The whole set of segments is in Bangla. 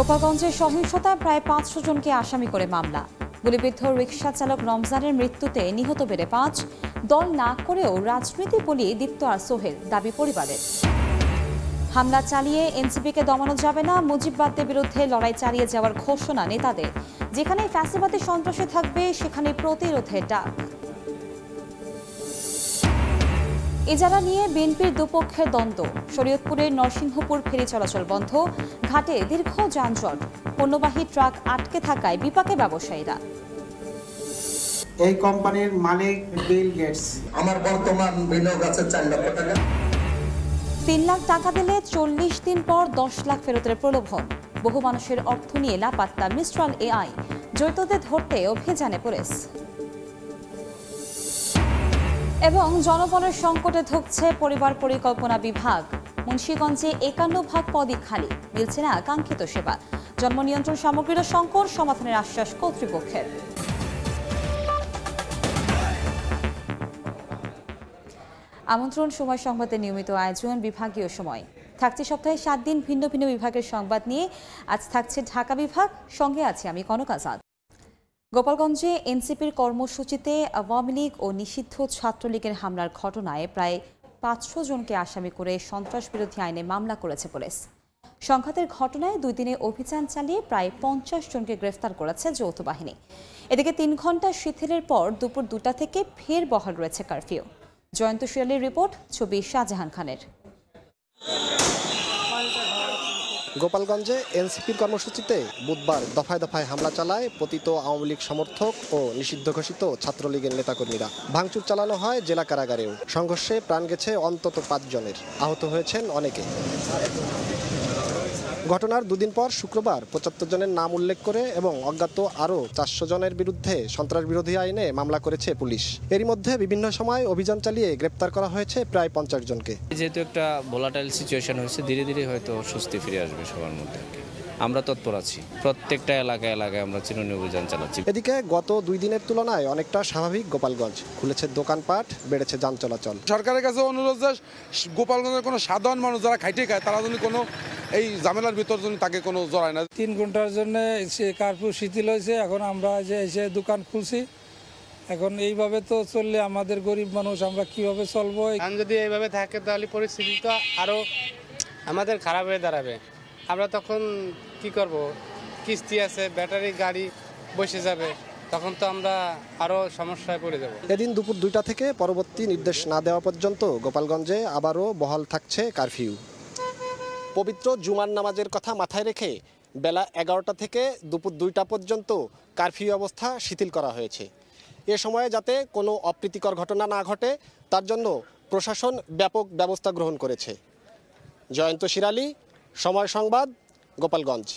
গোপালগঞ্জে সহিংসতায় প্রায় ৫০০ জনকে আসামি করে মামলা। গুলিবিদ্ধ রিকশা চালক রমজানের মৃত্যুতে নিহত বেড়ে ৫। দল না করেও রাজনীতি বলি দীপ্ত আর সোহেল, দাবি পরিবারের। হামলা চালিয়ে এনসিপিকে দমানো যাবে না, মুজিববাদের বিরুদ্ধে লড়াই চালিয়ে যাওয়ার ঘোষণা নেতাদের। যেখানে ফ্যাসিবাদী সন্ত্রাসী থাকবে সেখানে প্রতিরোধের ডাক। ইজারা নিয়ে বিএনপির দুপক্ষের দ্বন্দ্ব। শরীয়তপুরের নরসিংহপুর ফেরি চলাচল বন্ধ, ঘাটে দীর্ঘ যানজট, পণ্যবাহী ট্রাক আটকে থাকায় বিপাকে ব্যবসায়ীরা। এই কোম্পানির মালিক বিল গেটস। আমার বর্তমান বিনিয়োগ আছে ৪ লক্ষ টাকা। ৩ লাখ টাকা দিলে ৪০ দিন পর ১০ লাখ ফেরতের প্রলোভন। বহু মানুষের অর্থ নিয়ে লাপাত্তা মিস্ট্রাল এআই, জড়িতদের ধরতে অভিযানে পুলিশ। এবং জনবলের সংকটে ধুঁকছে পরিবার পরিকল্পনা বিভাগ। মুন্সিগঞ্জে ৫১ পদই খালি, মিলছে না কাঙ্ক্ষিত সেবা। জন্ম নিয়ন্ত্রণ সামগ্রীর সংকট সমাধানের আশ্বাস কর্তৃপক্ষের। আমন্ত্রণ সময় সংবাদের নিয়মিত আয়োজন বিভাগীয় সময়। থাকছে সপ্তাহে ৭ দিন ভিন্ন ভিন্ন বিভাগের সংবাদ নিয়ে। আজ থাকছে ঢাকা বিভাগ, সঙ্গে আছে আমি কনক আজাদ। গোপালগঞ্জে এনসিপির কর্মসূচিতে আওয়ামী লীগ ও নিষিদ্ধ ছাত্রলীগের হামলার ঘটনায় প্রায় ৫০০ জনকে আসামি করে সন্ত্রাস বিরোধী আইনে মামলা করেছে পুলিশ। সংঘাতের ঘটনায় ২ দিনে অভিযান চালিয়ে প্রায় ৫০ জনকে গ্রেফতার করেছে যৌথ বাহিনী। এদিকে ৩ ঘণ্টা শিথিলের পর দুপুর ২টা থেকে ফের বহাল রয়েছে কারফিউ। জয়ন্ত শিয়ালির রিপোর্ট, ছবি শাহজাহান খানের। গোপালগঞ্জে এনসিপির কর্মসূচিতে বুধবার দফায় দফায় হামলা চালায় পতিত আওয়ামী লীগ সমর্থক ও নিষিদ্ধ ঘোষিত ছাত্রলীগের নেতাকর্মীরা। ভাঙচুর চালানো হয় জেলা কারাগারেও। সংঘর্ষে প্রাণ গেছে অন্তত ৫ জনের, আহত হয়েছেন অনেকে। ঘটনার ২ দিন পর শুক্রবার ৭৫ জনের নাম উল্লেখ করে এবং অজ্ঞাত আরও ৪০০ জনের বিরুদ্ধে সন্ত্রাস বিরোধী আইনে মামলা করেছে পুলিশ। এরই মধ্যে বিভিন্ন সময় অভিযান চালিয়ে গ্রেপ্তার করা হয়েছে প্রায় ৫০ জনকে। যেহেতু একটা ভোলাটাইল সিচুয়েশন হয়েছে, ধীরে ধীরে হয়তো স্বস্তি ফিরে আসবে সবার মধ্যে। আমরা তৎপর আছি, প্রত্যেকটা এলাকায় আমরা চিরুনি অভিযান চালাচ্ছি। এদিকে গত ২ দিনের তুলনায় অনেকটা স্বাভাবিক গোপালগঞ্জ। খুলেছে দোকানপাট, বেড়েছে যান চলাচল। সরকারের কাছে অনুরোধ যে গোপালগঞ্জের কোনো সাধারণ মানুষ যারা খাইতে খায় তারা যদি কোনো এই ঝামেলার ভিতর যদি তাকে কোনো জড়ায় না। ৩ ঘন্টার জন্য কারফিউ শিথিল হয়েছে। এখন আমরা যে এসে দোকান খুলছি, এখন এইভাবে তো চললে আমাদের গরিব মানুষ আমরা কিভাবে চলবো? যদি এইভাবে থাকে তাহলে পরিস্থিতি তো আরো আমাদের খারাপ হয়ে দাঁড়াবে। আমরা তখন কি করব? কিস্তি আছে, ব্যাটারি গাড়ি বসে যাবে, তখন তো আমরা আরো সমস্যায় পড়ে যাব। এদিন দুপুর ২টা থেকে পরবর্তী নির্দেশ না দেওয়া পর্যন্ত গোপালগঞ্জে আবারও বহাল থাকছে কারফিউ। পবিত্র জুমার নামাজের কথা মাথায় রেখে বেলা ১১টা থেকে দুপুর ২টা পর্যন্ত কারফিউ অবস্থা শিথিল করা হয়েছে। এ সময়ে যাতে কোনো অপ্রীতিকর ঘটনা না ঘটে তার জন্য প্রশাসন ব্যাপক ব্যবস্থা গ্রহণ করেছে। জয়ন্ত শিরালি, সময় সংবাদ, গোপালগঞ্জ।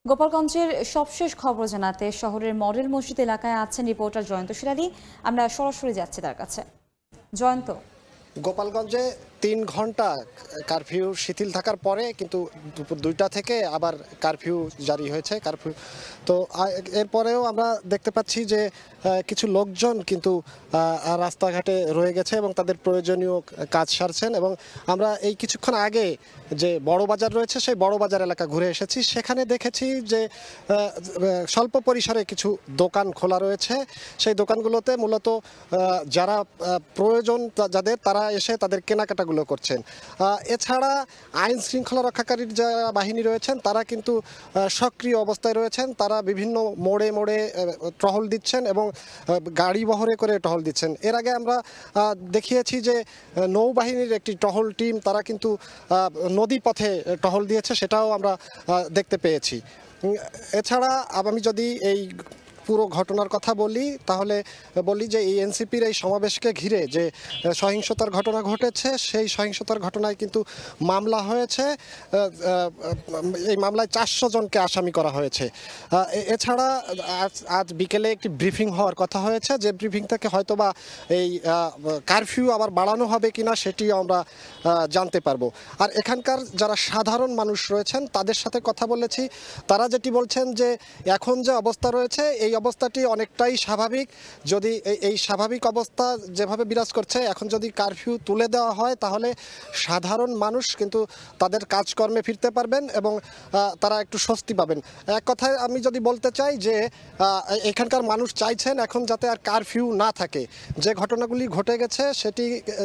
গোপালগঞ্জের সবশেষ খবর জানাতে শহরের মডেল মসজিদ এলাকায় আছেন রিপোর্টার জয়ন্ত শিরালি। আমরা সরাসরি যাচ্ছি তার কাছে। জয়ন্ত, গোপালগঞ্জে ৩ ঘন্টা কারফিউ শিথিল থাকার পরে কিন্তু দুপুর ২টা থেকে আবার কারফিউ জারি হয়েছে। কারফিউ তো এরপরেও আমরা দেখতে পাচ্ছি যে কিছু লোকজন কিন্তু রাস্তাঘাটে রয়ে গেছে এবং তাদের প্রয়োজনীয় কাজ সারছেন। এবং আমরা এই কিছুক্ষণ আগে যে বড় বাজার রয়েছে সেই বড় বাজার এলাকা ঘুরে এসেছি। সেখানে দেখেছি যে স্বল্প পরিসরে কিছু দোকান খোলা রয়েছে। সেই দোকানগুলোতে মূলত যারা প্রয়োজন যাদের, তারা এসে তাদের কেনাকাটাগুলো করছেন। এছাড়া আইন শৃঙ্খলা রক্ষাকারীর যারা বাহিনী রয়েছেন তারা কিন্তু সক্রিয় অবস্থায় রয়েছেন। তারা বিভিন্ন মোড়ে মোড়ে টহল দিচ্ছেন এবং গাড়ি বহরে করে টহল দিচ্ছেন। এর আগে আমরা দেখিয়েছি যে নৌবাহিনীর একটি টহল টিম তারা কিন্তু নদী পথে টহল দিয়েছে, সেটাও আমরা দেখতে পেয়েছি। এছাড়া আমি যদি এই পুরো ঘটনার কথা বলি যে এই এনসিপির এই সমাবেশকে ঘিরে যে সহিংসতার ঘটনা ঘটেছে, সেই সহিংসতার ঘটনায় কিন্তু মামলা হয়েছে। এই মামলায় ৪০০ জনকে আসামি করা হয়েছে। এছাড়া আজ বিকেলে একটি ব্রিফিং হওয়ার কথা হয়েছে, যে ব্রিফিং থেকে হয়তোবা এই কারফিউ আবার বাড়ানো হবে কিনা সেটিও আমরা জানতে পারবো। আর এখানকার যারা সাধারণ মানুষ রয়েছেন তাদের সাথে কথা বলেছি। তারা যেটি বলছেন যে এখন যে অবস্থা রয়েছে এই এই অবস্থাটি অনেকটাই স্বাভাবিক। যদি এই স্বাভাবিক অবস্থা যেভাবে বিরাজ করছে, এখন যদি কারফিউ তুলে দেওয়া হয় তাহলে সাধারণ মানুষ কিন্তু তাদের কাজকর্মে ফিরতে পারবেন এবং তারা একটু স্বস্তি পাবেন। এক কথায় আমি যদি বলতে চাই যে এখানকার মানুষ চাইছেন এখন যাতে আর কারফিউ না থাকে, যে ঘটনাগুলি ঘটে গেছে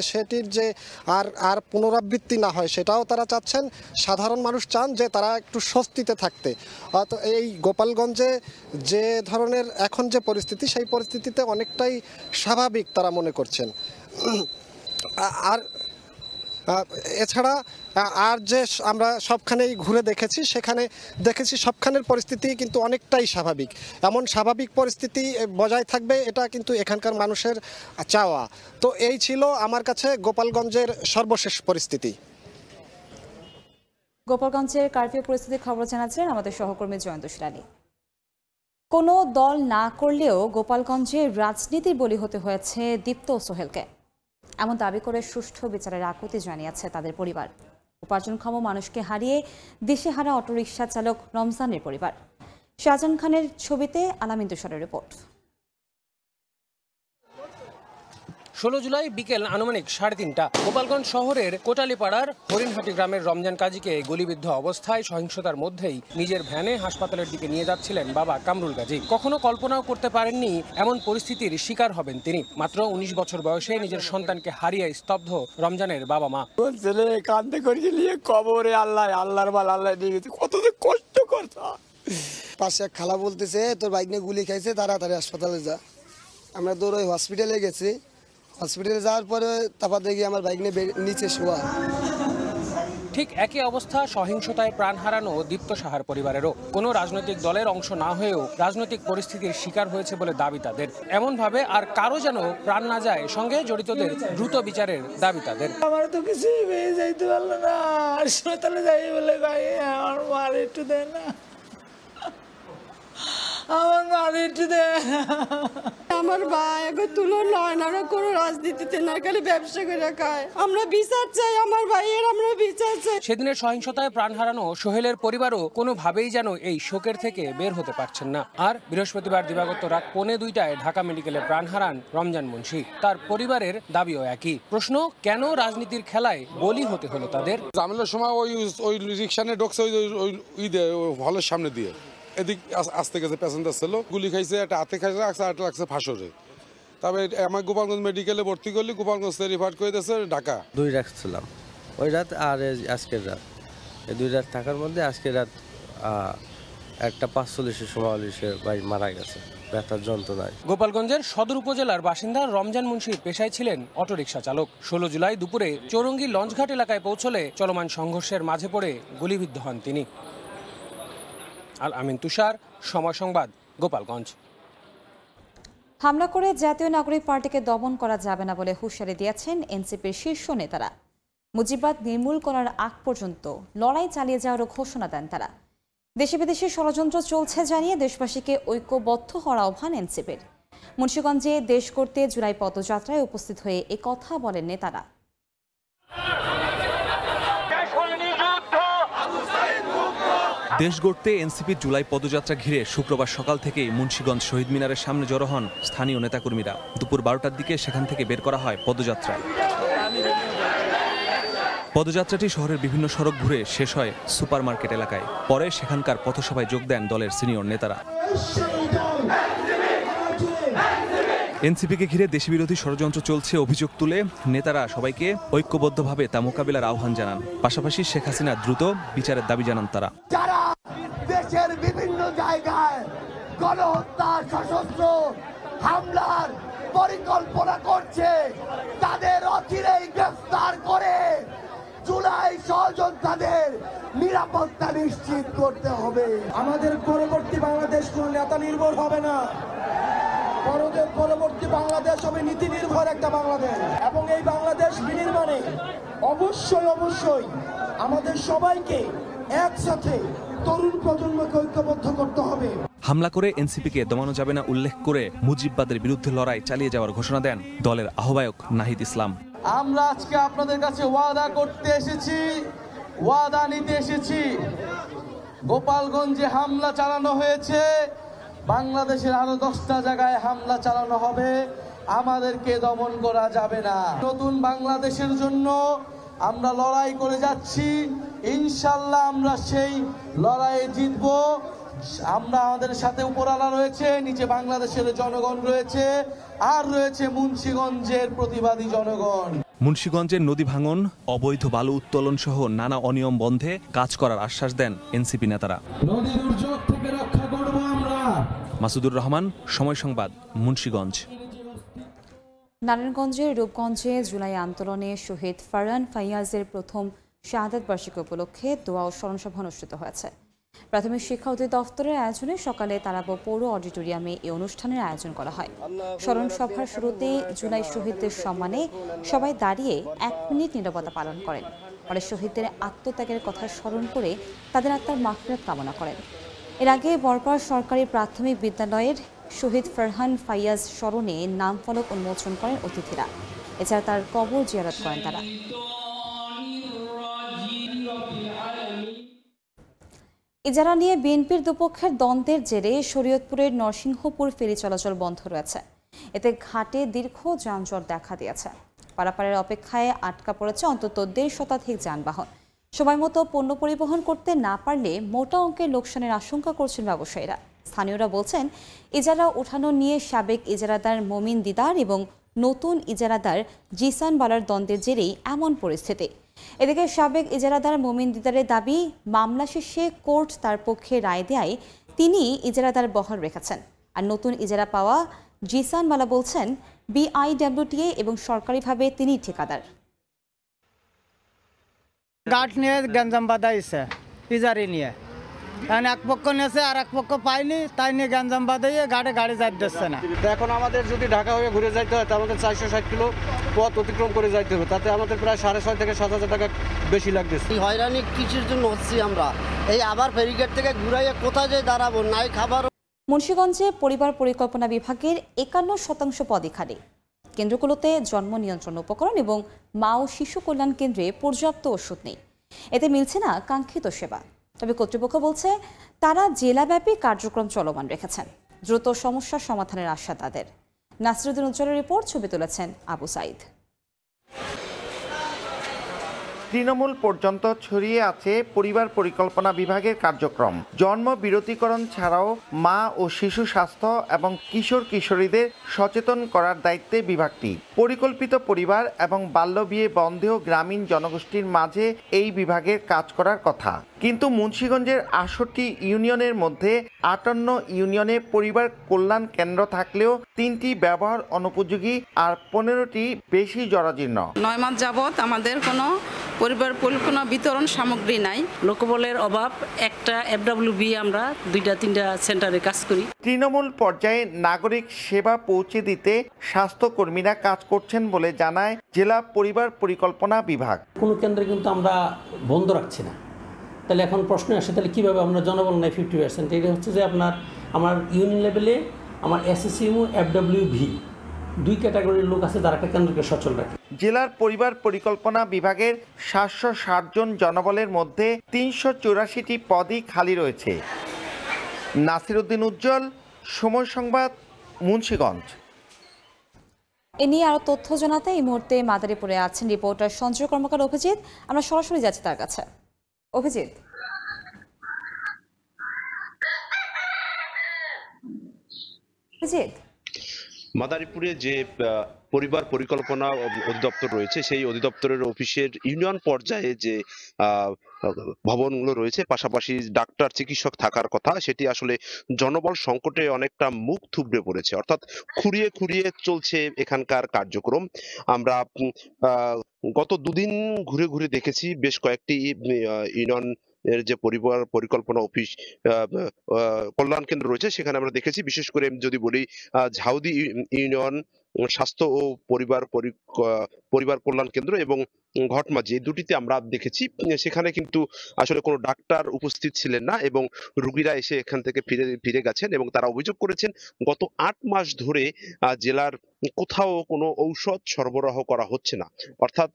সেটির যে আর পুনরাবৃত্তি না হয় সেটাও তারা চাচ্ছেন। সাধারণ মানুষ চান যে তারা একটু স্বস্তিতে থাকতে। তো এই গোপালগঞ্জে যে ধরনের এখন যে পরিস্থিতি, সেই পরিস্থিতিতে অনেকটাই স্বাভাবিক তারা মনে করছেন। আর এছাড়া আর যে আমরা সবখানেই ঘুরে দেখেছি, সেখানে দেখেছি সবখানের পরিস্থিতি কিন্তু অনেকটাই স্বাভাবিক। এমন স্বাভাবিক পরিস্থিতি বজায় থাকবে এটা কিন্তু এখানকার মানুষের চাওয়া। তো এই ছিল আমার কাছে গোপালগঞ্জের সর্বশেষ পরিস্থিতি। গোপালগঞ্জের কারফিউ পরিস্থিতির খবর জানাচ্ছিলেন আমাদের সহকর্মী জয়ন্ত শিলালী। কোনো দল না করলেও গোপালগঞ্জে রাজনীতির বলি হতে হয়েছে দীপ্ত ও সোহেলকে, এমন দাবি করে সুষ্ঠু বিচারের আকুতি জানিয়েছে তাদের পরিবার। উপার্জনক্ষম মানুষকে হারিয়ে দিশেহারা অটোরিকশা চালক রমজানের পরিবার। শাহজাহান খানের ছবিতে আলামিন তুষারের রিপোর্ট। 16 জুলাই বিকেল আনুমানিক 3:30টা গোপালগঞ্জ শহরের কোটালীপাড়ার হরিণহাটি গ্রামের রমজান কাজীকে গুলিবিদ্ধ অবস্থায় সহিংসতার মধ্যেই নিজের ভ্যানে হাসপাতালের দিকে নিয়ে যাচ্ছিলেন বাবা কামরুল গাজী। কখনো কল্পনাও করতে পারেননি এমন পরিস্থিতির শিকার হবেন তিনি। মাত্র 19 বছর বয়সে নিজের সন্তানকে হারিয়ে স্তব্ধ রমজানের বাবা মা। ছেলে কান্দে করে নিয়ে কবরে আল্লাহর মাল আল্লাহ নিয়ে গেছে, কত কষ্ট করছে। পাশে খালা বলতেছে তোর বাইক নিয়ে গুলি খাইছে, তাড়াতাড়ি হাসপাতালে যা। আমরা দৌড়ে হসপিটালে গেছি। হসপিটালে যাওয়ার পরে তারপর দেখি আমার বাইক নিয়ে নিচে শোয়া। ঠিক একই অবস্থা সহিংসতায় প্রাণ হারানো দীপ্ত সাহার পরিবারেরও। কোনো রাজনৈতিক দলের অংশ না হয়েও রাজনৈতিক পরিস্থিতির শিকার হয়েছে বলে দাবি তাদের। এমনভাবে আর কারো যেন প্রাণ না যায়, সঙ্গে জড়িতদের দ্রুত বিচারের দাবি তাদের। আমার তো কিছু হয়ে যাইতে পারলো না, হাসপাতালে যাই বলে ভাই আমার মার একটু দেয় না, আমার মার একটু দেয়। আমার ভাই এখন তুলো নয় না, কোনো রাজনীতিতে না, খালি ব্যবসা করে খায়। আমরা বিচার চাই আমার ভাইয়ের, আমরা বিচার চাই। সেদিনের সহিংসতায় প্রাণ হারানো সোহেলের পরিবারও কোনোভাবেই যেন এই শোকের থেকে বের হতে পারছেন না। আর বৃহস্পতিবার দিবাগত রাত 1:45টায় ঢাকা মেডিকেলে প্রাণ হারান রমজান মুন্সি। তার পরিবারের দাবিও একই। প্রশ্ন, কেন রাজনীতির খেলায় বলি হতে হলো তাদের? ঝামেলার সময় ওই রিক্সা নিয়ে ঢুকছে ওই হলের সামনে দিয়ে, এদিক আসতে গেছে, প্যাসেঞ্জার ছিল, গুলি খাইছে, একটা হাতে খাইছে, একটা লাগছে ফাঁসরে। তবে আমার গোপালগঞ্জ মেডিকেলে ভর্তি করলি, গোপালগঞ্জ রিফার করে দিয়েছে ঢাকা। 2 রাত ছিলাম, ওই রাত আর আজকের রাত, এই 2 রাত থাকার মধ্যে আজকের রাত 1:45-এর সময় সে ভাই মারা গেছে ব্যথার যন্ত্রণায়। গোপালগঞ্জের সদর উপজেলার বাসিন্দা রমজান মুন্সি পেশায় ছিলেন অটোরিকশা চালক। 16 জুলাই দুপুরে চৌরঙ্গি লঞ্চঘাট এলাকায় পৌঁছলে চলমান সংঘর্ষের মাঝে পড়ে গুলিবিদ্ধ হন তিনি। আলামিন তুষার, সময় সংবাদ, গোপালগঞ্জ। হামলা করে জাতীয় নাগরিক পার্টিকে দমন করা যাবে না বলে হুঁশিয়ারি দিয়েছেন এনসিপির শীর্ষ নেতারা। মুজিববাদ নির্মূল করার আগ পর্যন্ত লড়াই চালিয়ে যাওয়ারও ঘোষণা দেন তারা। দেশে বিদেশে ষড়যন্ত্র চলছে জানিয়ে দেশবাসীকে ঐক্যবদ্ধ হওয়ার আহ্বান এনসিপির। মুন্সিগঞ্জে দেশ করতে জুলাই পদযাত্রায় উপস্থিত হয়ে একথা বলেন নেতারা। দেশ গড়তে এনসিপির জুলাই পদযাত্রা ঘিরে শুক্রবার সকাল থেকেই মুন্সিগঞ্জ শহীদ মিনারের সামনে জড়ো হন স্থানীয় নেতাকর্মীরা। দুপুর 12টার দিকে সেখান থেকে বের করা হয় পদযাত্রা। পদযাত্রাটি শহরের বিভিন্ন সড়ক ঘুরে শেষ হয় সুপার মার্কেট এলাকায়। পরে সেখানকার পথসভায় যোগ দেন দলের সিনিয়র নেতারা। এনসিপিকে ঘিরে দেশবিরোধী ষড়যন্ত্র চলছে অভিযোগ তুলে নেতারা সবাইকে ঐক্যবদ্ধভাবে তা মোকাবিলার আহ্বান জানান। পাশাপাশি শেখ হাসিনা দ্রুত বিচারের দাবি জানান তারা। যারা দেশের বিভিন্ন জায়গায় গণহত্যা, সশস্ত্র হামলার পরিকল্পনা করছে, তাদের অচিরেই গ্রেফতার করে জুলাই সহযোদ্ধাদের নিরাপত্তা নিশ্চিত করতে হবে। আমাদের পরবর্তী বাংলাদেশ কোন নেতা নির্ভর হবে না, পরবর্তী বাংলাদেশ হবে নীতি নির্ভর একটা বাংলাদেশ। এবং এই বাংলাদেশ বিনির্মাণে অবশ্যই আমাদের সবাইকে একসাথে তরুণ প্রজন্মকে ঐক্যবদ্ধ করতে হবে। হামলা করে এনসিপিকে দমানো যাবে না উল্লেখ করে মুজিববাদের বিরুদ্ধে লড়াই চালিয়ে যাওয়ার ঘোষণা দেন দলের আহ্বায়ক নাহিদ ইসলাম। আমরা আজকে আপনাদের কাছে ওয়াদা করতে এসেছি, ওয়াদা নিতে এসেছি। গোপালগঞ্জে হামলা চালানো হয়েছে, বাংলাদেশের আরো 10টা জায়গায় হামলা চালানো হবে, আমাদেরকে দমন করা যাবে না। নতুন বাংলাদেশের জন্য আমরা লড়াই করে যাচ্ছি, ইনশাল্লাহ আমরা সেই লড়াইয়ে জিতবো। আমরা আমাদের সাথে উপরালা রয়েছে, নিচে বাংলাদেশের জনগণ রয়েছে, আর রয়েছে মুন্সিগঞ্জের প্রতিবাদী জনগণ। মুন্সিগঞ্জের নদী ভাঙন, অবৈধ বালু উত্তোলন সহ নানা অনিয়ম বন্ধে কাজ করার আশ্বাস দেন এনসিপি নেতারা। নদী দুর্যোগ থেকে রক্ষা করব আমরা। মাসুদুর রহমান, সময় সংবাদ, মুন্সিগঞ্জ। নারায়ণগঞ্জের রূপগঞ্জে জুলাই আন্দোলনে শহীদ ফারহান ফাইয়াজের প্রথম শাহাদাত বার্ষিকী উপলক্ষে দোয়া ও স্মরণসভা অনুষ্ঠিত হয়েছে। প্রাথমিক শিক্ষা অধিদপ্তরের আয়োজনে সকালে তারাব পৌর অডিটোরিয়ামে এই অনুষ্ঠানের আয়োজন করা হয়। স্মরণসভার শুরুতে জুলাই শহীদদের সম্মানে সবাই দাঁড়িয়ে 1 মিনিট নীরবতা পালন করেন। পরে শহীদদের আত্মত্যাগের কথা স্মরণ করে তাদের আত্মার মাগফিরাত কামনা করেন। এর আগে বরপাড়া সরকারি প্রাথমিক বিদ্যালয়ের শহীদ ফারহান ফাইয়াজ স্মরণে নাম ফলক উন্মোচন করেন অতিথিরা। এছাড়া তার কবর জিয়ারত করেন তারা। ইজারা নিয়ে বিএনপির দুপক্ষের দ্বন্দ্বের জেরে শরীয়তপুরের নরসিংহপুর ফেরি চলাচল বন্ধ রয়েছে। এতে ঘাটে দীর্ঘ যানজট দেখা দিয়েছে। পারাপারের অপেক্ষায় আটকা পড়েছে অন্তত 1.5 শতাধিক যানবাহন। সময় মতো পণ্য পরিবহন করতে না পারলে মোটা অঙ্কের লোকসানের আশঙ্কা করছেন ব্যবসায়ীরা। স্থানীয়রা বলছেন, ইজারা উঠানো নিয়ে সাবেক ইজারাদার মমিন দিদার এবং নতুন ইজারাদার জিসান বালার দ্বন্দ্বের জেরেই এমন পরিস্থিতি। এদিকে সাবেক ইজারাদার মমিন দিদারের দাবি, মামলা শেষে কোর্ট তার পক্ষে রায় দেয় তিনি ইজারাদার বহাল রেখেছেন। আর নতুন ইজারা পাওয়া জিসান বালা বলছেন, বিআইডব্লিউটিএ এবং সরকারিভাবে তিনি ঠিকাদার। গাঠ নিয়ে গঞ্জাম বাঁধাইছে ইজারি নিয়ে, এখন এক পক্ষ নিয়েছে আর এক পক্ষ পায়নি, তাই নিয়ে গঞ্জাম বাঁধাইয়ে গাড়ি যাইতেছে না। এখন আমাদের যদি ঢাকা হয়ে ঘুরে যাইতে হয়, আমাদের 460 কিলো পথ অতিক্রম করে যাইতে হবে, তাতে আমাদের প্রায় 6,500 থেকে 7,000 টাকা বেশি লাগতেছে। হয়রানি কিসের জন্য হচ্ছি আমরা? এই আবার ফেরিঘাট থেকে ঘুরাইয়া কোথায় যাই দাঁড়াবো, নাই খাবার। মুন্সিগঞ্জে পরিবার পরিকল্পনা বিভাগের 51% পদই খালি। কেন্দ্রগুলোতে জন্ম নিয়ন্ত্রণ উপকরণ এবং মা ও শিশু কল্যাণ কেন্দ্রে পর্যাপ্ত ওষুধ নেই। এতে মিলছে না কাঙ্ক্ষিত সেবা। তবে কর্তৃপক্ষ বলছে, তারা জেলাব্যাপী কার্যক্রম চলমান রেখেছেন। দ্রুত সমস্যার সমাধানের আশা তাদের। নাসিরুদ্দিন উজ্জ্বলের রিপোর্ট, ছবি তুলেছেন আবু সাইদ। তৃণমূল পর্যন্ত ছড়িয়ে আছে পরিবার পরিকল্পনা বিভাগের কার্যক্রম। জন্ম বিরতিকরণ ছাড়াও মা ও শিশু স্বাস্থ্য এবং কিশোর কিশোরীদের সচেতন করার দায়িত্বে বিভাগটি। পরিকল্পিত পরিবার এবং বাল্যবিয়ে বন্ধেও গ্রামীণ জনগোষ্ঠীর মাঝে এই বিভাগের কাজ করার কথা। কিন্তু মুন্সিগঞ্জের 68 ইউনিয়নের মধ্যে 58 ইউনিয়নে পরিবার কল্যাণ কেন্দ্র থাকলেও 3টি ব্যবহার অনুপযোগী আর 15টি বেশি জরাজীর্ণ। 9 মাস যাবৎ আমাদের কোনো পরিবার পরিকল্পনা বিতরণ সামগ্রী নাই। লোকবলের অভাব। একটা এফডব্লিউবি আমরা 2-3টা সেন্টারে কাজ করি। তৃণমূল পর্যায়ে নাগরিক সেবা পৌঁছে দিতে স্বাস্থ্যকর্মীরা কাজ করছেন বলে জানায় জেলা পরিবার পরিকল্পনা বিভাগ। কোনো কেন্দ্রে কিন্তু আমরা বন্ধ রাখছি না। তাহলে এখন প্রশ্ন আসে, তাহলে কীভাবে আমরা জনবল নাই 50%? এটা হচ্ছে যে আমার ইউনিয়ন লেভেলে আমার এসএসইউ এফডব্লিউভি 2 ক্যাটাগরির লোক আছে, তারা একটা কেন্দ্রকে সচল রাখে। জেলার পরিবার পরিকল্পনা বিভাগের 760 জন জনবলের মধ্যে 384টি পদই খালি রয়েছে। নাসিরুদ্দিন উজ্জ্বল, সময় সংবাদ, মুন্সিগঞ্জ। এ নিয়ে আরো তথ্য জানাতে এই মুহূর্তে মাদারীপুরে আছেন রিপোর্টার সঞ্জয় কর্মকার অভিজিৎ। আমরা সরাসরি যাচ্ছি তার কাছে। অভিজিৎ, মাদারীপুরে যে পরিবার পরিকল্পনা অধিদপ্তর রয়েছে, সেই অধিদপ্তরের অফিসের ইউনিয়ন পর্যায়ে যে ভবনগুলো রয়েছে, পাশাপাশি ডাক্তার চিকিৎসক থাকার কথা, সেটি আসলে জনবল সংকটে অনেকটা মুখ থুবড়ে পড়েছে। অর্থাৎ খুঁড়িয়ে খুঁড়িয়ে চলছে এখানকার কার্যক্রম। আমরা গত 2 দিন ঘুরে ঘুরে দেখেছি বেশ কয়েকটি ইউনিয়ন এর যে পরিবার পরিকল্পনা অফিস কল্যাণ কেন্দ্র রয়েছে, সেখানে আমরা দেখেছি, বিশেষ করে যদি বলি ঝাউদি ইউনিয়ন স্বাস্থ্য ও পরিবার কল্যাণ কেন্দ্র এবং ঘটমাঝি, এই দুটিতে আমরা দেখেছি সেখানে কিন্তু আসলে কোনো ডাক্তার উপস্থিত ছিলেন না এবং রোগীরা এসে এখান থেকে ফিরে গেছেন এবং তারা অভিযোগ করেছেন গত 8 মাস ধরে জেলার কোথাও কোনো ঔষধ সরবরাহ করা হচ্ছে না। অর্থাৎ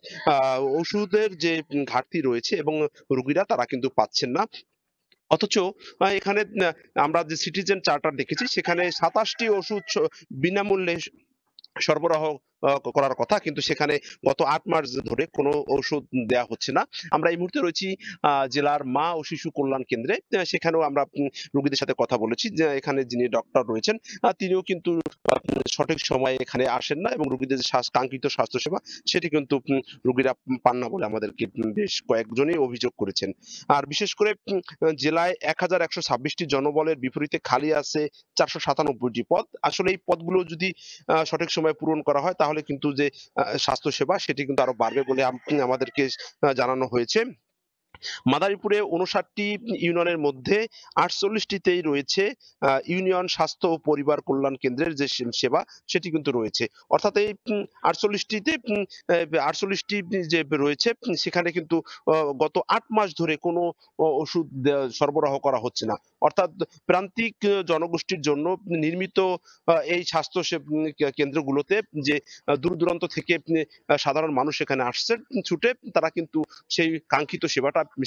ওষুধের যে ঘাটতি রয়েছে এবং রোগীরা তারা কিন্তু পাচ্ছেন না। অথচ এখানে আমরা যে সিটিজেন চার্টার দেখেছি সেখানে 27টি ওষুধ বিনামূল্যে সরবরাহ করার কথা, কিন্তু সেখানে গত 8 মাস ধরে কোনো ওষুধ দেয়া হচ্ছে না। আমরা এই মুহূর্তে রয়েছি জেলার মা ও শিশু কল্যাণ কেন্দ্রে, সেখানেও আমরা রোগীদের সাথে কথা বলেছি। যে এখানে যিনি ডক্টর রয়েছেন তিনিও কিন্তু সঠিক সময়ে এখানে আসেন না এবং রোগীদের যে কাঙ্ক্ষিত স্বাস্থ্যসেবা সেটি কিন্তু রোগীরা পান না বলে আমাদেরকে বেশ কয়েকজনই অভিযোগ করেছেন। আর বিশেষ করে জেলায় 1126টি জনবলের বিপরীতে খালি আছে 497টি পদ। আসলে এই পদগুলো যদি সঠিক সময়ে পূরণ করা হয় তাহলে কিন্তু যে স্বাস্থ্যসেবা সেটি কিন্তু আরো বাড়বে বলে আমাদেরকে জানানো হয়েছে। মাদারীপুরে 59টি ইউনিয়নের মধ্যে 48টিতেই রয়েছে ইউনিয়ন স্বাস্থ্য ও পরিবার কল্যাণ কেন্দ্রের যে সেবা সেটি কিন্তু রয়েছে। অর্থাৎ এই 48টি যে রয়েছে সেখানে কিন্তু গত 8 মাস ধরে কোনো ওষুধ সরবরাহ করা হচ্ছে না। অর্থাৎ প্রান্তিক জনগোষ্ঠীর জন্য নির্মিত এই স্বাস্থ্য কেন্দ্রগুলোতে যে দূর দূরান্ত থেকে সাধারণ মানুষ এখানে আসছে ছুটে, তারা কিন্তু সেই কাঙ্ক্ষিত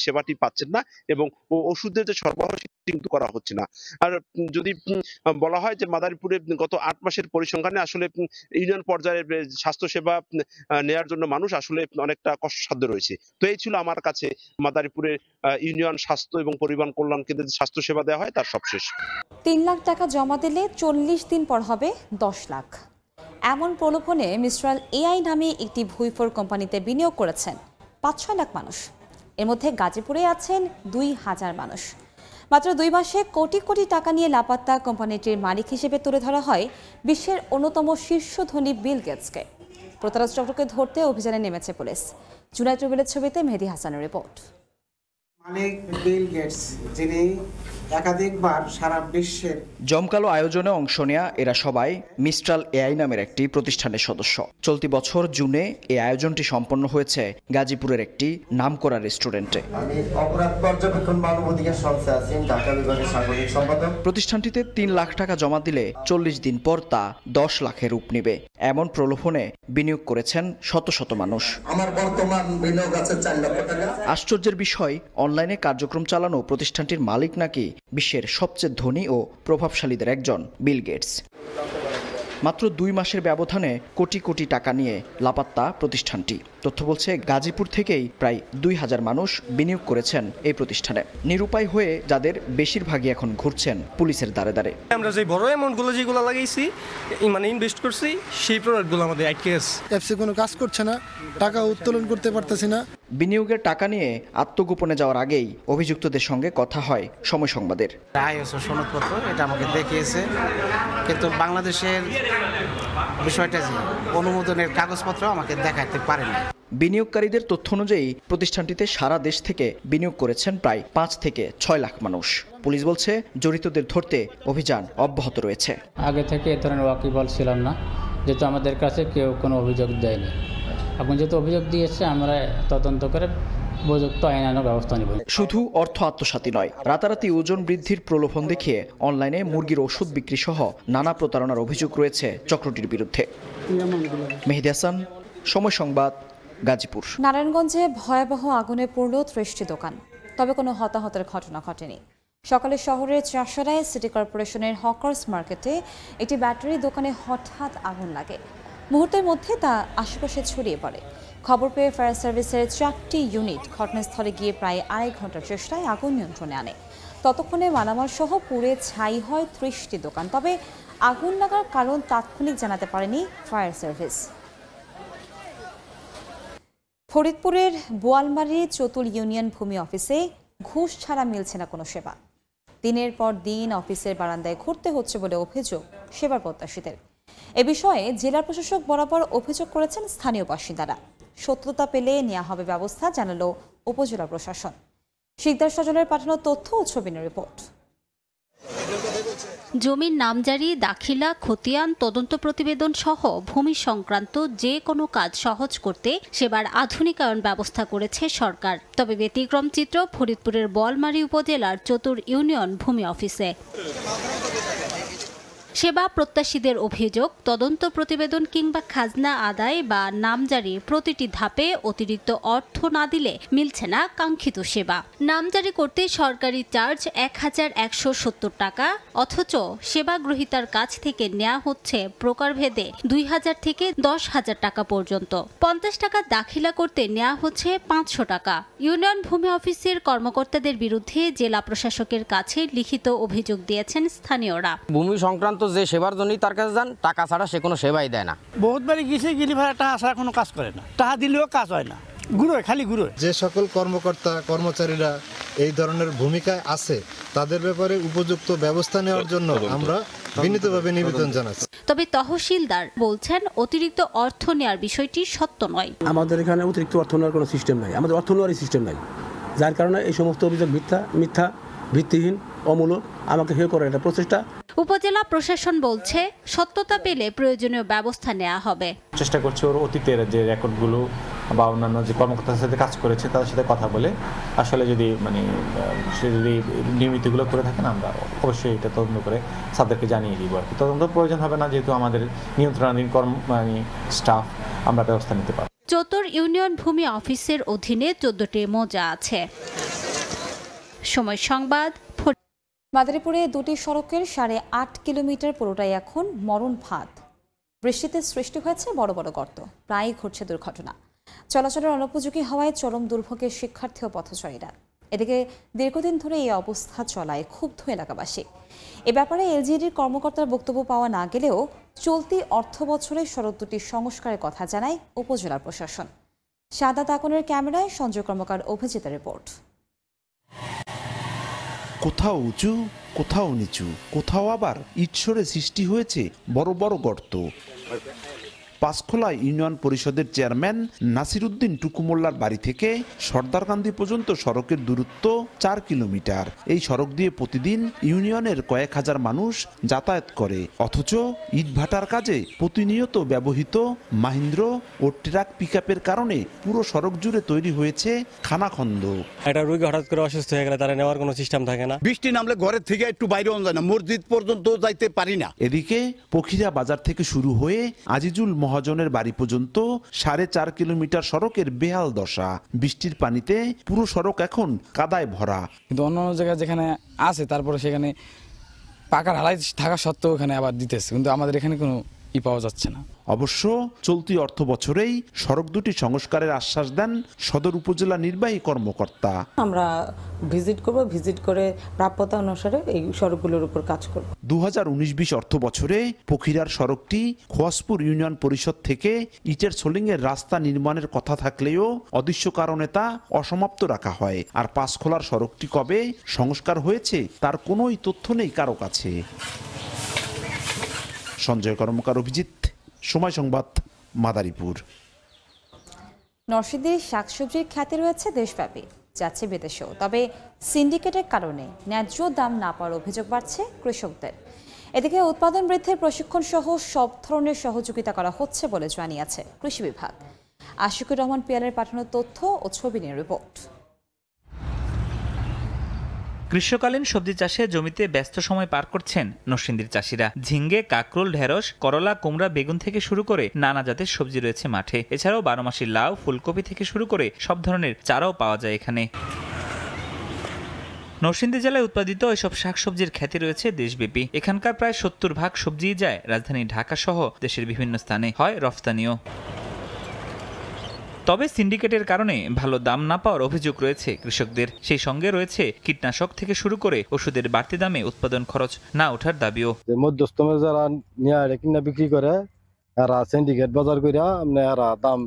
সেবাটি পাচ্ছেন না এবং ওষুধের যে সরবরাহ সেটি কিন্তু করা হচ্ছে না। আর যদি বলা হয় যে মাদারীপুরে গত 8 মাসের পরিসংখ্যানে আসলে ইউনিয়ন পর্যায়ের স্বাস্থ্য সেবা নেয়ার জন্য মানুষ আসলে অনেকটা কষ্টসাধ্য রয়েছে। তো এই ছিল আমার কাছে মাদারীপুরের ইউনিয়ন স্বাস্থ্য এবং পরিবার কল্যাণ কেন্দ্রে স্বাস্থ্য সেবা দেওয়া হয় তার সবশেষ। 3 লাখ টাকা জমা দিলে 40 দিন পর হবে 10 লাখ। এমন প্রলোভনে মিস্ট্রাল এআই নামে একটি ভুইফোর কোম্পানিতে বিনিয়োগ করেছেন 5-6 লাখ মানুষ। এর মধ্যে গাজীপুরে আছেন 2000 মানুষ। মাত্র 2 মাসে কোটি কোটি টাকা নিয়ে লাপাত্তা কোম্পানিটির মালিক হিসেবে তুলে ধরা হয় বিশ্বের অন্যতম শীর্ষ ধনী বিল গেটসকে। প্রতারক চক্রকে ধরতে অভিযানে নেমেছে পুলিশ। জুনাইদ রুবেলের ছবিতে মেহেদী হাসানের রিপোর্ট। মালিক বিল গেটস, যিনি একাধিকবার সারা বিশ্বের জমকালো আয়োজনে অংশ নেয়া এরা সবাই মিস্ট্রাল এআই নামের একটি প্রতিষ্ঠানের সদস্য। চলতি বছর জুনে এই আয়োজনটি সম্পন্ন হয়েছে গাজীপুরের একটি নামকরা রেস্টুরেন্টে। আমি অপরাধ পর্যবেক্ষণ মানবাধিকার সংস্থা আছি, ঢাকা বিভাগের সাংগঠনিক সম্পাদক। প্রতিষ্ঠানটিতে 3 লাখ টাকা জমা দিলে 40 দিন পর তা 10 লাখে রূপ নেবে, এমন প্রলোভনে বিনিয়োগ করেছেন শত শত মানুষ। আমার বর্তমান বিনিয়োগ আছে 4 লক্ষ টাকা। আশ্চর্যের বিষয়, অনলাইনে কার্যক্রম চালানো প্রতিষ্ঠানটির মালিক নাকি বিশ্বের সবচেয়ে ধনী ও প্রভাবশালীদের একজন বিল গেটস। মাত্র 2 মাসের ব্যবধানে কোটি কোটি টাকা নিয়ে লাপাত্তা প্রতিষ্ঠানটি। তথ্য বলছে গাজীপুর থেকেই প্রায় 2000 মানুষ বিনিয়োগ করেছেন এই প্রতিষ্ঠানে। নিরুপায় হয়ে যাদের বেশিরভাগই এখন ঘুরছেন পুলিশের দ্বারে দ্বারে। আমরা যে বড় অ্যামাউন্টগুলো যেগুলো লাগাইছি মানে ইনভেস্ট করছি সেই প্রোডাক্টগুলো আমাদের আটকে আছে। অ্যাপসে কোনো কাজ করছে না, টাকা উত্তোলন করতে পারতেছি না। বিনিয়োগের টাকা নিয়ে আত্মগোপনে যাওয়ার আগেই অভিযুক্তদের সঙ্গে কথা হয় সময় সংবাদের। আইএসও সনদপত্র এটা আমাকে দেখিয়েছে, কিন্তু বাংলাদেশের বিষয়টা যে অনুমোদনের কাগজপত্র আমাকে দেখাতে পারেনি। বিনিয়োগকারীদের তথ্য অনুযায়ী প্রতিষ্ঠানটিতে সারা দেশ থেকে বিনিয়োগ করেছেন প্রায় 5 থেকে 6 লাখ মানুষ। পুলিশ বলছে জড়িতদের ধরতে অভিযান অব্যাহত রয়েছে। আগে থেকে এ ধরনের ওয়াকিবহাল ছিলাম না, যেহেতু আমাদের কাছে কেউ কোনো অভিযোগ দেয়নি। এখন যেহেতু অভিযোগ দিয়েছে আমরা তদন্ত করে উপযুক্ত আইনানুগ ব্যবস্থা নেব। শুধু অর্থ আত্মসাৎই নয়, রাতারাতি ওজন বৃদ্ধির প্রলোভন দেখিয়ে অনলাইনে মুরগির ওষুধ বিক্রি সহ নানা প্রতারণার অভিযোগ রয়েছে চক্রটির বিরুদ্ধে। মেহেদী হাসান, সময় সংবাদ, গাজীপুর। নারায়ণগঞ্জে ভয়াবহ আগুনে পড়ল 30টি দোকান, তবে কোনো হতাহতের ঘটনা ঘটেনি। সকালে শহরের চাষারায় সিটি কর্পোরেশনের হকার্স মার্কেটে একটি ব্যাটারি দোকানে হঠাৎ আগুন লাগে। মুহূর্তের মধ্যে তা আশেপাশে ছড়িয়ে পড়ে। খবর পেয়ে ফায়ার সার্ভিসের 4টি ইউনিট ঘটনাস্থলে গিয়ে প্রায় 2.5 ঘন্টার চেষ্টায় আগুন নিয়ন্ত্রণে আনে। ততক্ষণে মালামাল সহ পুড়ে ছাই হয় 30টি দোকান, তবে আগুন লাগার কারণ তাৎক্ষণিক জানাতে পারেনি ফায়ার সার্ভিস। ফরিদপুরের বোয়ালমারী চতুল ইউনিয়ন ভূমি অফিসে ঘুষ ছাড়া মিলছে না কোনো সেবা। দিনের পর দিন অফিসের বারান্দায় ঘুরতে হচ্ছে বলে অভিযোগ সেবার প্রত্যাশীদের। এ বিষয়ে জেলা প্রশাসক বরাবর অভিযোগ করেছেন স্থানীয় বাসিন্দারা। সত্যতা পেলে নেওয়া হবে ব্যবস্থা জানালো উপজেলা প্রশাসন। শিকদার সজলের পাঠানো তথ্য ও ছবির রিপোর্ট। জমির নামজারি, দাখিলা, খতিয়ান, তদন্ত প্রতিবেদন সহ ভূমি সংক্রান্ত যে কোনো কাজ সহজ করতে সেবার আধুনিকায়ন ব্যবস্থা করেছে সরকার। তবে ব্যতিক্রম চিত্র ফরিদপুরের বোয়ালমারী উপজেলার চতুর ইউনিয়ন ভূমি অফিসে। সেবা প্রত্যাশীদের অভিযোগ, তদন্ত প্রতিবেদন কিংবা খাজনা আদায় বা নামজারি প্রতিটি ধাপে অতিরিক্ত অর্থ না দিলে মিলছে না কাঙ্ক্ষিত সেবা। নামজারি করতে সরকারি চার্জ ১,১৭০ টাকা, অথচ সেবা গ্রহীতার কাছ থেকে নেওয়া হচ্ছে প্রকারভেদে ২,০০০ থেকে ১০,০০০ টাকা পর্যন্ত। ৫০ টাকা দাখিলা করতে নেওয়া হচ্ছে ৫০০ টাকা। ইউনিয়ন ভূমি অফিসের কর্মকর্তাদের বিরুদ্ধে জেলা প্রশাসকের কাছে লিখিত অভিযোগ দিয়েছেন স্থানীয়রা। ভূমি সংক্রান্ত যে সেবার জন্যই তার কাছে যান, টাকা ছাড়া সে কোনো সেবাই দেয় না। বহুতবারই গেছে, গেলি ভাড়া টাকা ছাড়া কোনো কাজ করে না, টাকা দিলেও কাজ হয় না, ঘুরোয় খালি ঘুরোয়। যে সকল কর্মকর্তা কর্মচারীরা এই ধরনের ভূমিকায় আছে তাদের ব্যাপারে উপযুক্ত ব্যবস্থা নেওয়ার জন্য আমরা বিনীতভাবে নিবেদন জানাচ্ছি। তবে তহসিলদার বলছেন অতিরিক্ত অর্থ নেওয়ার বিষয়টি সত্য নয়। আমাদের এখানে অতিরিক্ত অর্থ নেওয়ার কোনো সিস্টেম নাই, আমাদের অর্থ নেওয়ারই সিস্টেম নাই, যার কারণে এই সমস্ত অভিযোগ মিথ্যা, ভিত্তিহীন, অমূলক, আমাকে হেয় করার একটা প্রচেষ্টা। উপজেলা প্রশাসন বলছে সত্যতা পেলে প্রয়োজনীয় ব্যবস্থা নেওয়া হবে। চেষ্টা করছে ওর অতীতের যে রেকর্ডগুলো বা অন্যান্য যে কর্মকর্তার সাথে কাজ করেছে তাদের সাথে কথা বলে আসলে যদি সে যদি নিয়মিতগুলো করে থাকেন আমরা অবশ্যই এটা তদন্ত করে তাদেরকে জানিয়ে দিব। আর কি তদন্ত প্রয়োজন হবে না, যেহেতু আমাদের নিয়ন্ত্রণাধীন স্টাফ, আমরা ব্যবস্থা নিতে পারব। চতুর ইউনিয়ন ভূমি অফিসের অধীনে 14টি মৌজা আছে। সময় সংবাদ। মাদারীপুরে দুটি সড়কের 8.5 কিলোমিটার পুরোটাই এখন মরণ ফাঁদ। বৃষ্টিতে সৃষ্টি হয়েছে বড় বড় গর্ত, প্রায়ই ঘটছে দুর্ঘটনা। চলাচলের অনুপযোগী হওয়ায় চরম দুর্ভোগের শিক্ষার্থী ও পথচারীরা। এদিকে দীর্ঘদিন ধরে এই অবস্থা চলায় ক্ষুব্ধ এলাকাবাসী। এ ব্যাপারে এলজিইডির কর্মকর্তার বক্তব্য পাওয়া না গেলেও চলতি অর্থ বছরে সড়ক দুটির সংস্কারের কথা জানায় উপজেলা প্রশাসন। সাদাত আকনের ক্যামেরায় সঞ্জয় কর্মকার, অভিজিতের রিপোর্ট। কোথাও উঁচু, কোথাও নিচু, কোথাও আবার ইটসরে সৃষ্টি হয়েছে বড় বড় গর্ত। পাঁচখোলা ইউনিয়ন পরিষদের চেয়ারম্যান নাসির উদ্দিন টুকুমোল্লার বাড়ি থেকে সর্দারকান্দি পর্যন্ত সড়কের দূরত্ব 4 কিলোমিটার। এই সড়ক দিয়ে প্রতিদিন ইউনিয়নের কয়েক হাজার মানুষ যাতায়াত করে, অথচ ইটভাটার কাজে প্রতিনিয়ত ব্যবহৃত মাহিন্দ্র ও ট্রাক পিকআপের কারণে পুরো সড়ক জুড়ে তৈরি হয়েছে খানাখন্দ। একটা রোগী হঠাৎ করে অসুস্থ হয়ে গেলে তারা নেওয়ার কোনো সিস্টেম থাকে না। বৃষ্টি নামলে ঘরের থেকে একটু বাইরেও যায় না, মসজিদ পর্যন্ত যাইতে পারি না। এদিকে পখিরা বাজার থেকে শুরু হয়ে আজিজুল মহাজনের বাড়ি পর্যন্ত 4.5 কিলোমিটার সড়কের বেহাল দশা। বৃষ্টির পানিতে পুরো সড়ক এখন কাদায় ভরা। কিন্তু অন্যান্য জায়গায় যেখানে আছে তারপরে সেখানে পাকা ঢালাই থাকা সত্ত্বেও এখানে আবার দিতেছে, কিন্তু আমাদের এখানে কোনো পাওয়া যাচ্ছে না। অবশ্য চলতি অর্থ বছরেই সড়ক দুটি সংস্কারের আশ্বাস দেন সদর উপজেলা নির্বাহী কর্মকর্তা। আমরা ভিজিট করব, ভিজিট করে প্রাপ্যতা অনুসারে এই সড়কগুলোর উপর কাজ করব। 2019-20 অর্থ বছরে পখিরার সড়কটি খোয়াসপুর ইউনিয়ন পরিষদ থেকে ইটের সোলিংয়ের রাস্তা নির্মাণের কথা থাকলেও অদৃশ্য কারণে তা অসমাপ্ত রাখা হয়। আর পাঁচখোলার সড়কটি কবে সংস্কার হয়েছে তার কোনোই তথ্য নেই কারো কাছে। সঞ্জয় কর্মকার, অভিজিৎ, সময় সংবাদ, মাদারীপুর। নরসিংদীর শাকসবজির খ্যাতি রয়েছে দেশব্যাপী, যাচ্ছে বিদেশেও। তবে সিন্ডিকেটের কারণে ন্যায্য দাম না পাওয়ার অভিযোগ বাড়ছে কৃষকদের। এদিকে উৎপাদন বৃদ্ধির প্রশিক্ষণ সহ সব ধরনের সহযোগিতা করা হচ্ছে বলে জানিয়েছে কৃষি বিভাগ। আশিকুর রহমান পিয়ালের পাঠানো তথ্য ও ছবি নিয়ে রিপোর্ট। গ্রীষ্মকালীন সবজি চাষে জমিতে ব্যস্ত সময় পার করছেন নরসিংদীর চাষিরা। ঝিঙ্গে, কাকরোল, ঢেঁড়স, করলা, কুমড়া, বেগুন থেকে শুরু করে নানা জাতের সবজি রয়েছে মাঠে। এছাড়াও 12 মাসি লাউ, ফুলকপি থেকে শুরু করে সব ধরনের চারাও পাওয়া যায় এখানে। নরসিংদী জেলায় উৎপাদিত এসব শাকসবজির খ্যাতি রয়েছে দেশব্যাপী। এখানকার প্রায় 70% সবজিই যায় রাজধানী ঢাকা সহ দেশের বিভিন্ন স্থানে, হয় রফতানিও। তবে সিন্ডিকেটের কারণে ভালো দাম না পাওয়ার অভিযোগ রয়েছে কৃষকদের। সেই সঙ্গে রয়েছে কীটনাশক থেকে শুরু করে ওষুধের বাড়তি দামে উৎপাদন খরচ না ওঠার দাবিও। মধ্যস্থ যারা নিয়ে কিনা বিক্রি করে এরা সিন্ডিকেট বাজার করে এরা দাম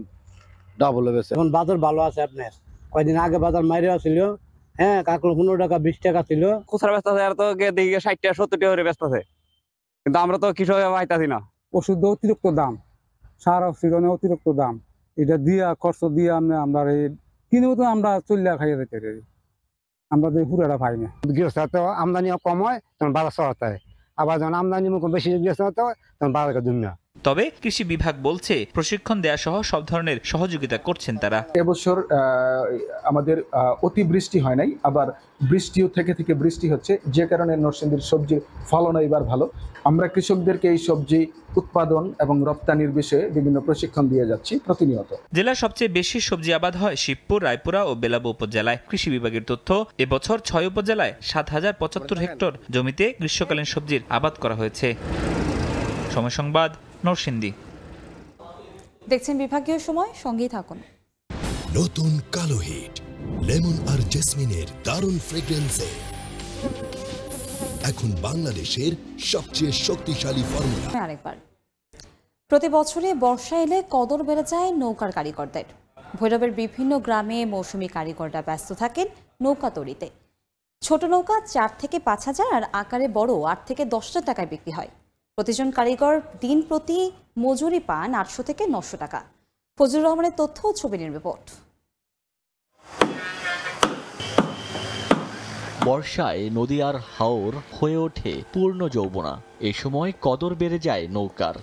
ডাবল বেছে। এখন বাজার ভালো আছে আপনার, কয়দিন আগে বাজার মাইরে ছিল, হ্যাঁ কাকল 15 টাকা 20 টাকা ছিল। খুচরা ব্যস্ত আছে, আর তো দেখি 60 টাকা 70 টাকা করে ব্যস্ত আছে, কিন্তু আমরা তো কৃষক পাইতাছি না। ওষুধ অতিরিক্ত দাম, সার অক্সিজেনের অতিরিক্ত দাম, এটা দিয়া খরচ দিয়ে আমরা কিনেও তো আমরা চল্লা খাইয়ে যেতে পারি, আমরা তো পুরাটা পাই না। গৃহস্থ আমদানি কম হয় তখন বাজার চড়াতে হয়, আবার যখন আমদানি বেশি গৃহস্থ হয় তখন বাজার দুম না। তবে কৃষি বিভাগ বলছে প্রশিক্ষণ দেয়া সহ সব ধরনের সহযোগিতা করছেন তারা। এবছর আমাদের অতিবৃষ্টি হয় নাই, আবার বৃষ্টিও থেকে থেকে বৃষ্টি হচ্ছে, যে কারণে নরসিংদীর সবজির ফলন এবার ভালো। আমরা কৃষকদেরকে এই সবজি উৎপাদন এবং রপ্তানির বিষয়ে বিভিন্ন প্রশিক্ষণ দিয়ে যাচ্ছি প্রতিনিয়ত। জেলার সবচেয়ে বেশি সবজি আবাদ হয় শিবপুর, রায়পুরা ও বেলাবো উপজেলায়। কৃষি বিভাগের তথ্য, এবছর ৬ উপজেলায় ৭,০৭৫ হেক্টর জমিতে গ্রীষ্মকালীন সবজির আবাদ করা হয়েছে। সময় সংবাদ, নরসিংদী। দেখছেন বিভাগীয় সময়, সঙ্গেই থাকুন। নতুন কালো হিট লেমন আর জেসমিনের দারুণ ফ্রেগ্রেন্সে এখন বাংলাদেশের সবচেয়ে শক্তিশালী ফর্মুলা। আরেকবার, প্রতি বছরে বর্ষা এলে কদর বেড়ে যায় নৌকার কারিগরদের। ভৈরবের বিভিন্ন গ্রামে মৌসুমী কারিগররা ব্যস্ত থাকেন নৌকা তৈরিতে। ছোট নৌকা ৪ থেকে ৫,০০০ আর আকারে বড় ৮ থেকে ১০,০০০ টাকায় বিক্রি হয়। প্রতিজন কারিগর দিন প্রতি মজুরি পান ৮০০ থেকে ৯০০ টাকা। ফজলুর রহমানের তথ্য ও ছবি নিয়ে রিপোর্ট। বর্ষায় নদী আর হাওর হয়ে ওঠে পূর্ণ যৌবনা। এ সময় কদর বেড়ে যায় নৌকার।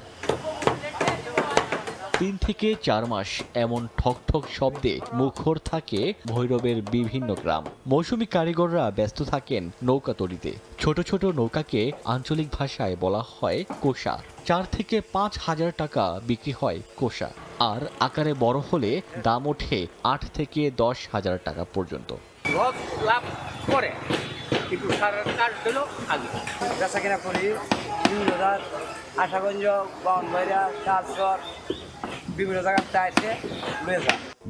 ৩ থেকে ৪ মাস এমন ঠকঠক শব্দে মুখর থাকে ভৈরবের বিভিন্ন গ্রাম। মৌসুমী কারিগররা ব্যস্ত থাকেন নৌকা তৈরিতে। ছোট ছোট নৌকাকে আঞ্চলিক ভাষায় বলা হয় কোষা। ৪ থেকে ৫,০০০ টাকা বিক্রি হয় কোষা, আর আকারে বড় হলে দাম ওঠে ৮ থেকে ১০,০০০ টাকা পর্যন্ত।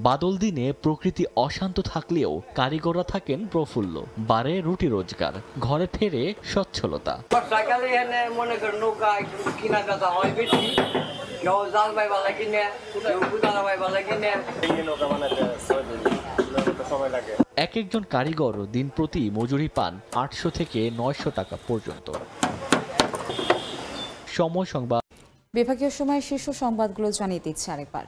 বাদল দিনে প্রকৃতি অশান্ত থাকলেও কারিগররা থাকেন প্রফুল্ল। বাড়ে রুটি রোজগার, ঘরে ফেরে সচ্ছলতা। এক একজন কারিগর দিন প্রতি মজুরি পান ৮০০ থেকে ৯০০ টাকা পর্যন্ত। সময় সংবাদ। বিভাগীয় সময় শীর্ষ সংবাদগুলো জানিয়ে দিচ্ছে আরেকবার।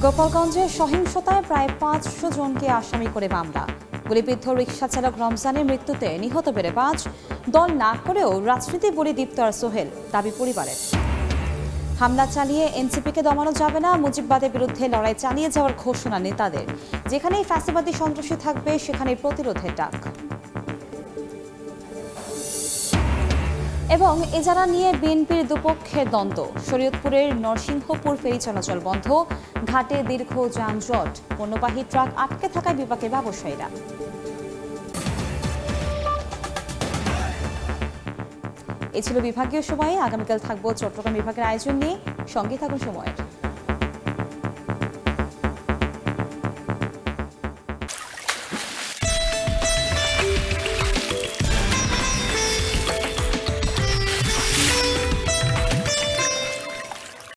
গোপালগঞ্জে সহিংসতায় প্রায় ৫০০ জনকে আসামি করে মামলা। গুলিবিদ্ধ রিকশা চালক রমজানের মৃত্যুতে নিহত বেড়ে ৫। দল না করেও রাজনীতি বলে দীপ্ত আর সোহেল, দাবি পরিবারের। হামলা চালিয়ে এনসিপিকে দমানো যাবে না, মুজিববাদের বিরুদ্ধে লড়াই চালিয়ে যাওয়ার ঘোষণা নেতাদের। যেখানেই ফ্যাসিবাদী সন্ত্রাসী থাকবে সেখানে প্রতিরোধের ডাক। এবং এজারা নিয়ে বিএনপির দুপক্ষের দ্বন্দ্ব। শরীয়তপুরের নরসিংহপুর ফেরি চলাচল বন্ধ, ঘাটে দীর্ঘ যানজট, পণ্যবাহী ট্রাক আটকে থাকায় বিপাকে ব্যবসায়ীরা। এ ছিল বিভাগীয় সময়ে। আগামীকাল থাকবো চট্টগ্রাম বিভাগের আয়োজন নিয়ে, সঙ্গে থাকুন সময়ের।